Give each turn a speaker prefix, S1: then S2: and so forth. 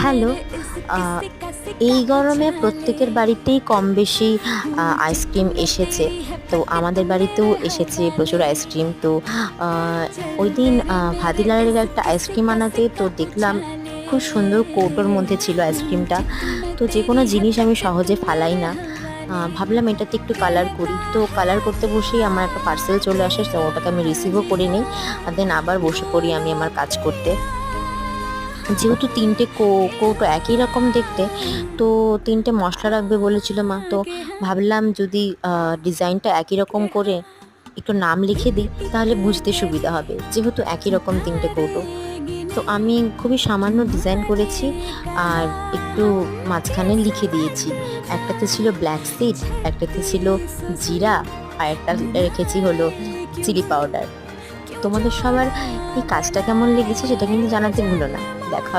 S1: Hello. এই গরমে প্রত্যেকের বাড়িতেই কম বেশি আইসক্রিম এসেছে। তো আমাদের বাড়িতেও এসেছে প্রচুর আইসক্রিম। তো আ ওইদিন ভাতিলালের একটা আইসক্রিম আনাতে তো দেখলাম খুব সুন্দর কৌটোর মধ্যে ছিল আইসক্রিমটা। তো যেকোনো জিনিস আমি সহজে ফালাই না। ভাবলাম এটাতে একটু কালার করি। তো কালার করতে বসেই আমার একটা পার্সেল চলে আসে। তো ওটাকে আমি রিসিভও করে নিই। দেন আবার বসে পড়ি আমি আমার কাজ করতে। যেহেতু ৩ টে কৌটো একই রকম দেখতে, তো ৩ টে মসলা রাখবে বলেছিল মা। তো ভাবলাম যদি ডিজাইনটা একই রকম করে একটু নাম লিখে দিই, তাহলে বুঝতে সুবিধা হবে। যেহেতু একই রকম ৩ টে কৌটো। তো আমি খুবই সামান্য ডিজাইন করেছি আর একটু মাঝখানে লিখে দিয়েছি। একটাতে ছিল ব্ল্যাক সিড, একটাতে ছিল জিরা, আর একটা রেখেছি হলো চিলি পাউডার। তোমাদের সবার এই কাজটা কেমন লেগেছে সেটা কিন্তু জানাতে ভুলো না। দেখা